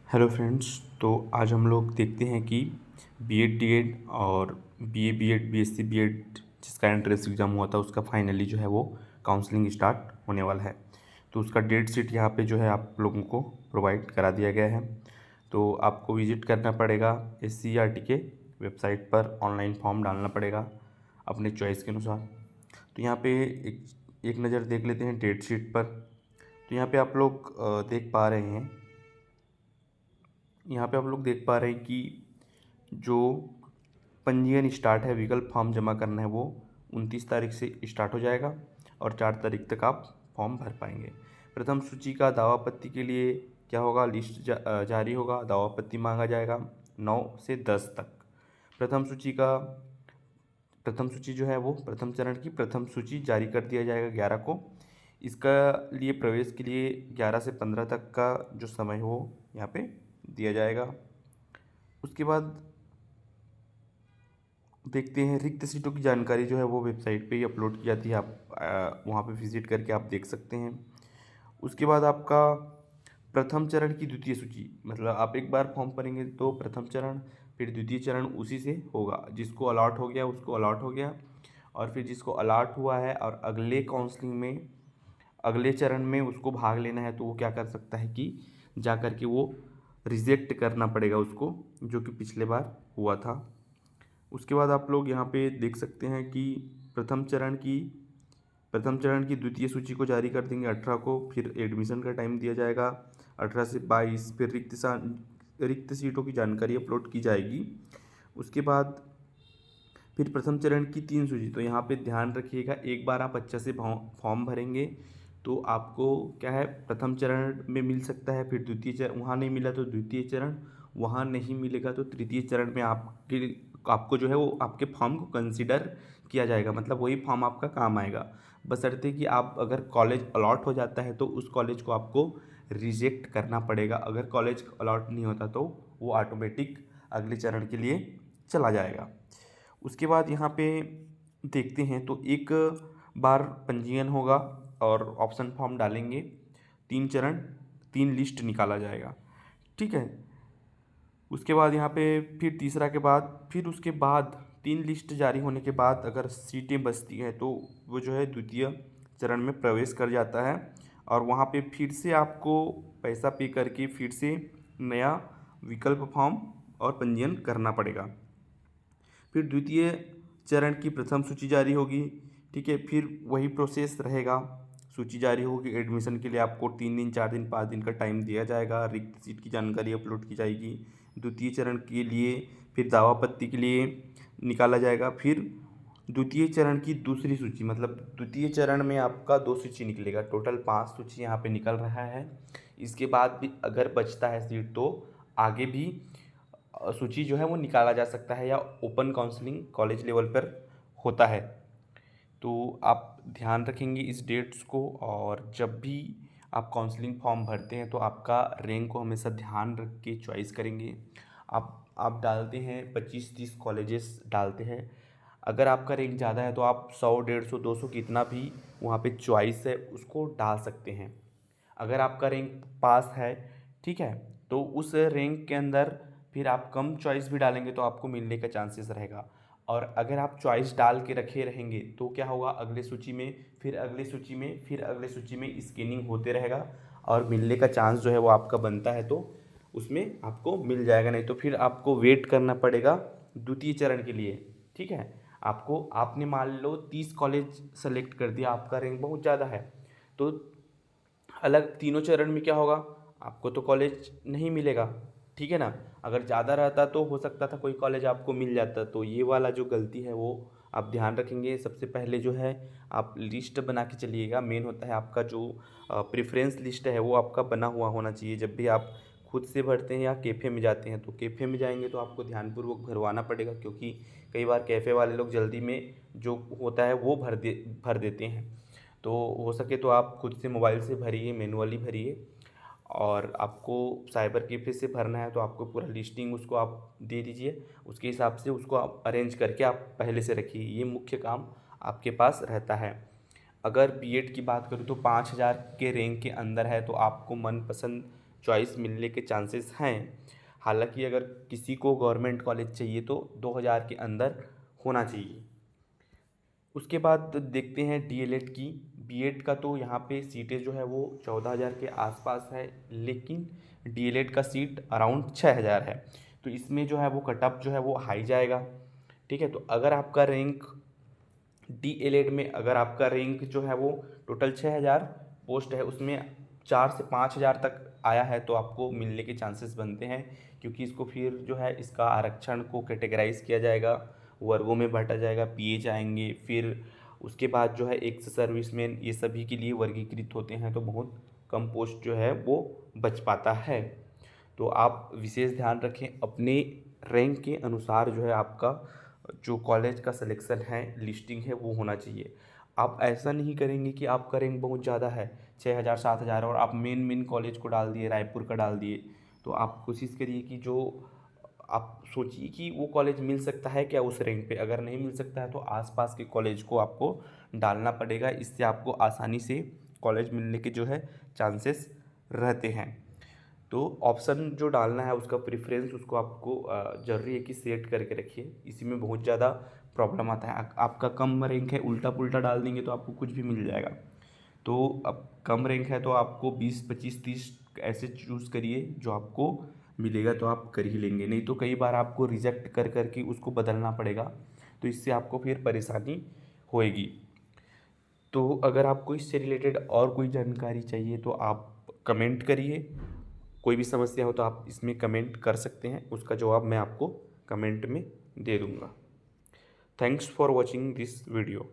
Hello friends. तो आज हम लोग देखते हैं कि बीएड डीएड और बीए बीएड बीएससी बीएड जिसका एंट्रेंस एग्ज़ाम हुआ था उसका फाइनली जो है वो काउंसलिंग स्टार्ट होने वाला है। तो उसका डेट शीट यहाँ पे जो है आप लोगों को प्रोवाइड करा दिया गया है। तो आपको विजिट करना पड़ेगा SCERT के वेबसाइट पर, ऑनलाइन फॉर्म डालना पड़ेगा अपने चॉइस के अनुसार। तो यहाँ पे एक नज़र देख लेते हैं डेट शीट पर। तो यहाँ पे आप लोग देख पा रहे हैं, यहाँ पे आप लोग देख पा रहे हैं कि जो पंजीयन स्टार्ट है, विकल्प फॉर्म जमा करना है, वो 29 तारीख से स्टार्ट हो जाएगा और 4 तारीख तक आप फॉर्म भर पाएंगे। प्रथम सूची का दावापत्ति के लिए क्या होगा, लिस्ट जारी होगा, दावापत्ति मांगा जाएगा 9 से 10 तक। प्रथम सूची जो है वो प्रथम चरण की प्रथम सूची जारी कर दिया जाएगा 11 को। इसका लिए प्रवेश के लिए 11 से 15 तक का जो समय हो यहाँ पे दिया जाएगा। उसके बाद देखते हैं रिक्त सीटों की जानकारी जो है वो वेबसाइट पे ही अपलोड की जाती है, आप वहाँ पे विज़िट करके आप देख सकते हैं। उसके बाद आपका प्रथम चरण की द्वितीय सूची, मतलब आप एक बार फॉर्म भरेंगे तो प्रथम चरण, फिर द्वितीय चरण उसी से होगा। जिसको अलॉट हो गया उसको अलॉट हो गया, और फिर जिसको अलॉट हुआ है और अगले काउंसलिंग में अगले चरण में उसको भाग लेना है तो वो क्या कर सकता है कि जा कर के वो रिजेक्ट करना पड़ेगा उसको, जो कि पिछले बार हुआ था। उसके बाद आप लोग यहाँ पे देख सकते हैं कि प्रथम चरण की द्वितीय सूची को जारी कर देंगे 18 को। फिर एडमिशन का टाइम दिया जाएगा 18 से 22। फिर रिक्त सीटों की जानकारी अपलोड की जाएगी। उसके बाद फिर प्रथम चरण की 3 सूची। तो यहाँ पे ध्यान रखिएगा, एक बार आप अच्छे से फॉर्म भरेंगे तो आपको क्या है, प्रथम चरण में मिल सकता है, फिर द्वितीय चरण वहाँ नहीं मिला तो द्वितीय चरण, वहाँ नहीं मिलेगा तो तृतीय चरण में आपको जो है वो आपके फॉर्म को कंसिडर किया जाएगा, मतलब वही फॉर्म आपका काम आएगा। बशर्ते कि आप अगर कॉलेज अलॉट हो जाता है तो उस कॉलेज को आपको रिजेक्ट करना पड़ेगा। अगर कॉलेज अलॉट नहीं होता तो वो ऑटोमेटिक अगले चरण के लिए चला जाएगा। उसके बाद यहाँ पे देखते हैं तो एक बार पंजीयन होगा और ऑप्शन फॉर्म डालेंगे, 3 चरण 3 लिस्ट निकाला जाएगा, ठीक है। उसके बाद यहाँ पे फिर तीसरा के बाद फिर उसके बाद 3 लिस्ट जारी होने के बाद अगर सीटें बचती हैं तो वो जो है द्वितीय चरण में प्रवेश कर जाता है, और वहाँ पे फिर से आपको पैसा पे करके फिर से नया विकल्प फॉर्म और पंजीयन करना पड़ेगा। फिर द्वितीय चरण की प्रथम सूची जारी होगी, ठीक है। फिर वही प्रोसेस रहेगा, सूची जारी होगी, एडमिशन के लिए आपको 3 दिन 4 दिन 5 दिन का टाइम दिया जाएगा, रिक्त सीट की जानकारी अपलोड की जाएगी। द्वितीय चरण के लिए फिर दावापत्ति के लिए निकाला जाएगा। फिर द्वितीय चरण की दूसरी सूची, मतलब द्वितीय चरण में आपका 2 सूची निकलेगा, टोटल 5 सूची यहाँ पे निकल रहा है। इसके बाद भी अगर बचता है सीट तो आगे भी सूची जो है वो निकाला जा सकता है, या ओपन काउंसलिंग कॉलेज लेवल पर होता है। तो आप ध्यान रखेंगे इस डेट्स को, और जब भी आप काउंसलिंग फॉर्म भरते हैं तो आपका रैंक को हमेशा ध्यान रख के चॉइस करेंगे। आप डालते हैं 25-30 कॉलेजेस डालते हैं, अगर आपका रैंक ज़्यादा है तो आप 100 150 200 कितना भी वहाँ पे चॉइस है उसको डाल सकते हैं। अगर आपका रैंक पास है, ठीक है, तो उस रैंक के अंदर फिर आप कम चॉइस भी डालेंगे तो आपको मिलने का चांसेस रहेगा। और अगर आप चॉइस डाल के रखे रहेंगे तो क्या होगा, अगले सूची में फिर अगले सूची में फिर अगले सूची में स्कैनिंग होते रहेगा, और मिलने का चांस जो है वो आपका बनता है तो उसमें आपको मिल जाएगा, नहीं तो फिर आपको वेट करना पड़ेगा द्वितीय चरण के लिए, ठीक है। आपने मान लो 30 कॉलेज सेलेक्ट कर दिया, आपका रैंक बहुत ज़्यादा है, तो अलग तीनों चरण में क्या होगा, आपको तो कॉलेज नहीं मिलेगा, ठीक है ना। अगर ज़्यादा रहता तो हो सकता था कोई कॉलेज आपको मिल जाता। तो ये वाला जो गलती है वो आप ध्यान रखेंगे। सबसे पहले जो है आप लिस्ट बना के चलिएगा, मेन होता है आपका जो प्रेफरेंस लिस्ट है वो आपका बना हुआ होना चाहिए। जब भी आप खुद से भरते हैं या कैफ़े में जाते हैं, तो कैफ़े में जाएंगे तो आपको ध्यानपूर्वक भरवाना पड़ेगा, क्योंकि कई बार कैफ़े वाले लोग जल्दी में जो होता है वो भर देते हैं। तो हो सके तो आप खुद से मोबाइल से भरिए, मैनुअली भरिए। और आपको साइबर कैफ़े से भरना है तो आपको पूरा लिस्टिंग उसको आप दे दीजिए, उसके हिसाब से उसको आप अरेंज करके आप पहले से रखिए, ये मुख्य काम आपके पास रहता है। अगर बीएड की बात करूँ तो 5000 के रैंक के अंदर है तो आपको मनपसंद चॉइस मिलने के चांसेस हैं। हालांकि अगर किसी को गवर्नमेंट कॉलेज चाहिए तो 2000 के अंदर होना चाहिए। उसके बाद देखते हैं डीएलएड की। बीएड का तो यहाँ पे सीटें जो है वो 14,000 के आसपास है, लेकिन डीएलएड का सीट अराउंड 6,000 है। तो इसमें जो है वो कटअप जो है वो हाई जाएगा। ठीक है, तो अगर आपका रैंक डीएलएड में अगर आपका रैंक जो है वो टोटल 6,000 पोस्ट है, उसमें 4 से 5,000 तक आया है तो आपको मिलने के चांसेस बनते हैं, क्योंकि इसको फिर जो है इसका आरक्षण को कैटेगराइज किया जाएगा, वर्गों में बांटा जाएगा, पीए आएंगे, फिर उसके बाद जो है एक्स सर्विसमैन, ये सभी के लिए वर्गीकृत होते हैं, तो बहुत कम पोस्ट जो है वो बच पाता है। तो आप विशेष ध्यान रखें, अपने रैंक के अनुसार जो है आपका जो कॉलेज का सिलेक्शन है, लिस्टिंग है, वो होना चाहिए। आप ऐसा नहीं करेंगे कि आपका रैंक बहुत ज़्यादा है, 6,000 7,000, और आप मेन कॉलेज को डाल दिए, रायपुर का डाल दिए। तो आप कोशिश करिए कि जो आप सोचिए कि वो कॉलेज मिल सकता है क्या उस रैंक पे। अगर नहीं मिल सकता है तो आसपास के कॉलेज को आपको डालना पड़ेगा, इससे आपको आसानी से कॉलेज मिलने के जो है चांसेस रहते हैं। तो ऑप्शन जो डालना है उसका प्रेफरेंस उसको आपको ज़रूरी है कि सेट करके रखिए। इसी में बहुत ज़्यादा प्रॉब्लम आता है। आपका कम रैंक है, उल्टा पुल्टा डाल देंगे तो आपको कुछ भी मिल जाएगा। तो अब कम रैंक है तो आपको 20 25 30 ऐसे चूज़ करिए जो आपको मिलेगा, तो आप कर ही लेंगे। नहीं तो कई बार आपको रिजेक्ट कर करके उसको बदलना पड़ेगा, तो इससे आपको फिर परेशानी होएगी। तो अगर आपको इससे रिलेटेड और कोई जानकारी चाहिए तो आप कमेंट करिए। कोई भी समस्या हो तो आप इसमें कमेंट कर सकते हैं, उसका जवाब मैं आपको कमेंट में दे दूँगा। Thanks for watching this video.